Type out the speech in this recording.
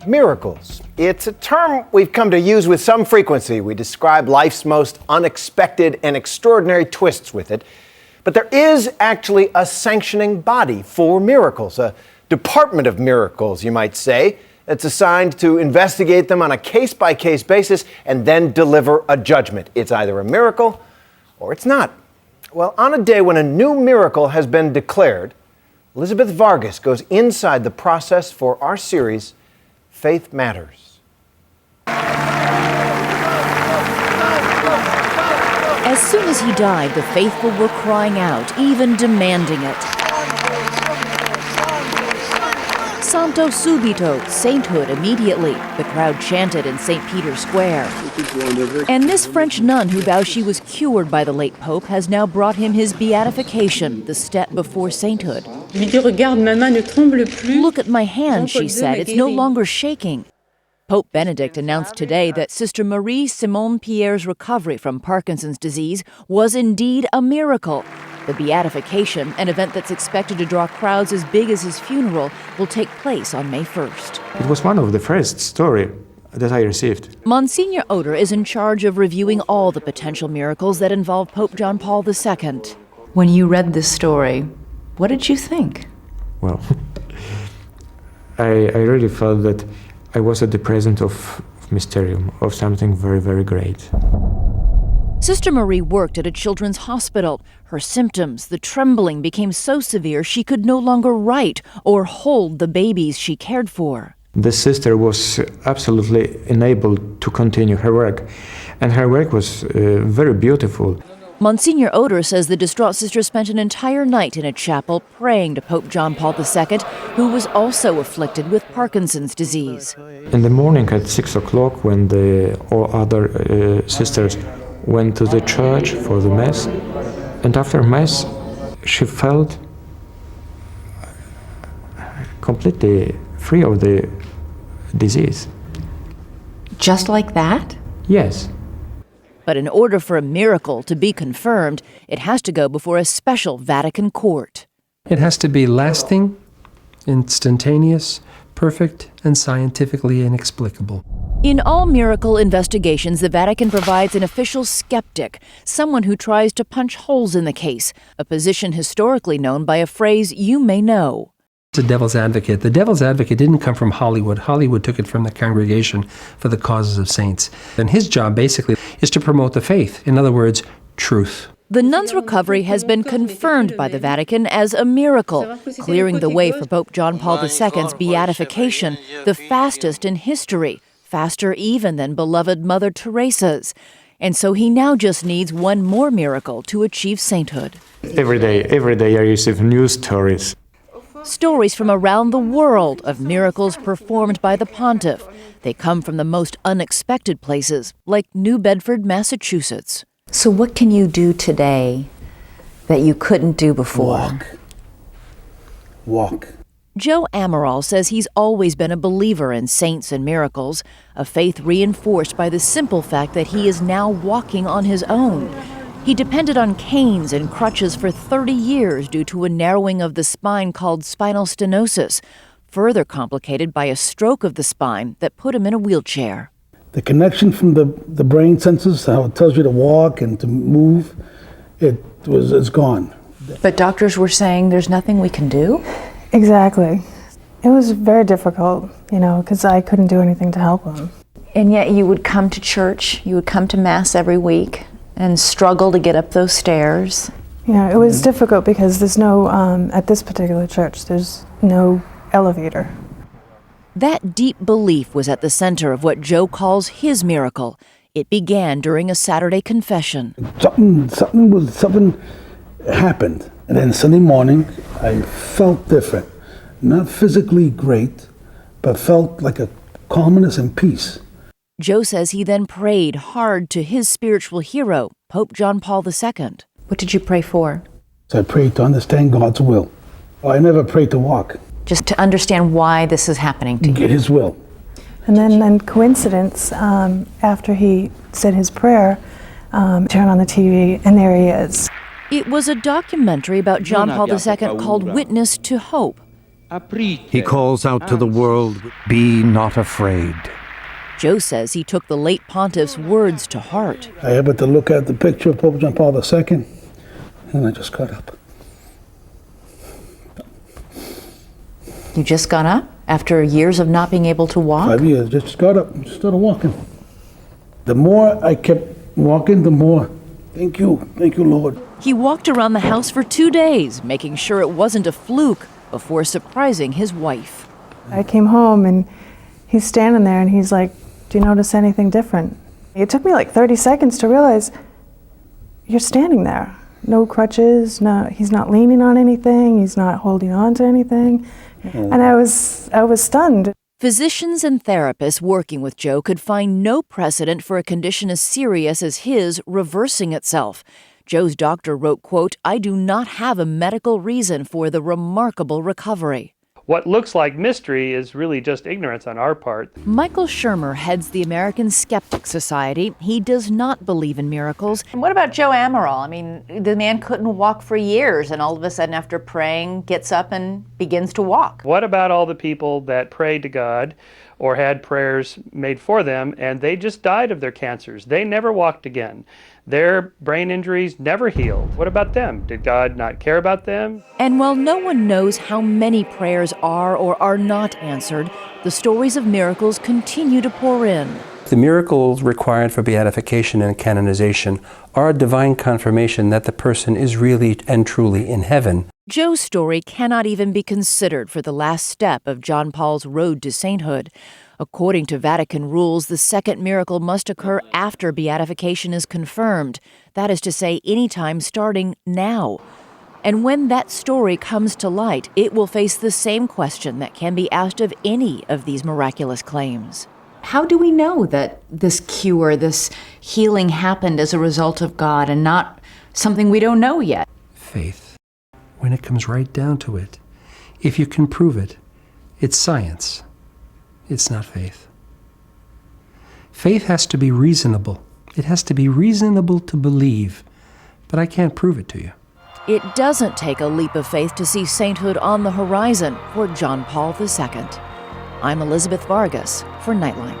Miracles. It's a term we've come to use with some frequency. We describe life's most unexpected and extraordinary twists with it. But there is actually a sanctioning body for miracles, a department of miracles, you might say, that's assigned to investigate them on a case-by-case basis and then deliver a judgment. It's either a miracle or it's not. Well, on a day when a new miracle has been declared, Elizabeth Vargas goes inside the process for our series, Faith Matters. As soon as he died, the faithful were crying out, even demanding it. Santo subito, sainthood immediately, the crowd chanted in St. Peter's Square. And this French nun who vows she was cured by the late Pope has now brought him his beatification, the step before sainthood. Look at my hand, she said, it's no longer shaking. Pope Benedict announced today that Sister Marie Simone Pierre's recovery from Parkinson's disease was indeed a miracle. The beatification, an event that's expected to draw crowds as big as his funeral, will take place on May 1st. It was one of the first stories that I received. Monsignor Oder is in charge of reviewing all the potential miracles that involve Pope John Paul II. When you read this story, what did you think? Well, I really felt that I was at the presence of mysterium, of something very, very great. Sister Marie worked at a children's hospital. Her symptoms, the trembling, became so severe she could no longer write or hold the babies she cared for. The sister was absolutely enabled to continue her work, and her work was very beautiful. Monsignor Oder says the distraught sister spent an entire night in a chapel praying to Pope John Paul II, who was also afflicted with Parkinson's disease. In the morning at 6 o'clock, when all other sisters went to the church for the Mass, and after Mass, she felt completely free of the disease. Just like that? Yes. But in order for a miracle to be confirmed, it has to go before a special Vatican court. It has to be lasting, instantaneous, perfect, and scientifically inexplicable. In all miracle investigations, the Vatican provides an official skeptic, someone who tries to punch holes in the case, a position historically known by a phrase you may know. It's a devil's advocate. The devil's advocate didn't come from Hollywood. Hollywood took it from the Congregation for the Causes of Saints. And his job, basically, is to promote the faith. In other words, truth. The nun's recovery has been confirmed by the Vatican as a miracle, clearing the way for Pope John Paul II's beatification, the fastest in history, faster even than beloved Mother Teresa's. And so he now just needs one more miracle to achieve sainthood. Every day I receive news stories. Stories from around the world of miracles performed by the pontiff. They come from the most unexpected places, like New Bedford, Massachusetts. So what can you do today that you couldn't do before? Walk. Joe Amaral says he's always been a believer in saints and miracles, a faith reinforced by the simple fact that he is now walking on his own. He depended on canes and crutches for 30 years due to a narrowing of the spine called spinal stenosis, further complicated by a stroke of the spine that put him in a wheelchair. The connection from the brain senses, how it tells you to walk and to move, it's gone. But doctors were saying there's nothing we can do? Exactly. It was very difficult, because I couldn't do anything to help him. And yet you would come to church, you would come to Mass every week and struggle to get up those stairs. Yeah, it was difficult because there's no, at this particular church, there's no elevator. That deep belief was at the center of what Joe calls his miracle. It began during a Saturday confession. Something happened, and then Sunday morning I felt different. Not physically great, but felt like a calmness and peace. Joe says he then prayed hard to his spiritual hero, Pope John Paul II. What did you pray for? So I prayed to understand God's will. I never prayed to walk. Just to understand why this is happening to you. Get his will. And then in coincidence, after he said his prayer, turn on the TV, and there he is. It was a documentary about John Paul II called Witness to Hope. He calls out to the world, "Be not afraid." Joe says he took the late pontiff's words to heart. I happened to look at the picture of Pope John Paul II, and I just got up. You just got up after years of not being able to walk? 5 years, just got up and started walking. The more I kept walking, the more, thank you, Lord. He walked around the house for 2 days, making sure it wasn't a fluke, before surprising his wife. I came home and he's standing there and he's like, "Do you notice anything different?" It took me like 30 seconds to realize, you're standing there. No crutches, no, he's not leaning on anything, he's not holding on to anything. And I was stunned. Physicians and therapists working with Joe could find no precedent for a condition as serious as his reversing itself. Joe's doctor wrote, quote, "I do not have a medical reason for the remarkable recovery." What looks like mystery is really just ignorance on our part. Michael Shermer heads the American Skeptic Society. He does not believe in miracles. And what about Joe Amaral? I mean, the man couldn't walk for years, and all of a sudden after praying, gets up and begins to walk. What about all the people that prayed to God or had prayers made for them and they just died of their cancers? They never walked again. Their brain injuries never healed. What about them? Did God not care about them? And while no one knows how many prayers are or are not answered, the stories of miracles continue to pour in. The miracles required for beatification and canonization are a divine confirmation that the person is really and truly in heaven. Joe's story cannot even be considered for the last step of John Paul's road to sainthood. According to Vatican rules, the second miracle must occur after beatification is confirmed. That is to say, any time starting now. And when that story comes to light, it will face the same question that can be asked of any of these miraculous claims. How do we know that this cure, this healing happened as a result of God and not something we don't know yet? Faith. When it comes right down to it, if you can prove it, it's science. It's not faith. Faith has to be reasonable. It has to be reasonable to believe, but I can't prove it to you. It doesn't take a leap of faith to see sainthood on the horizon for John Paul II. I'm Elizabeth Vargas for Nightline.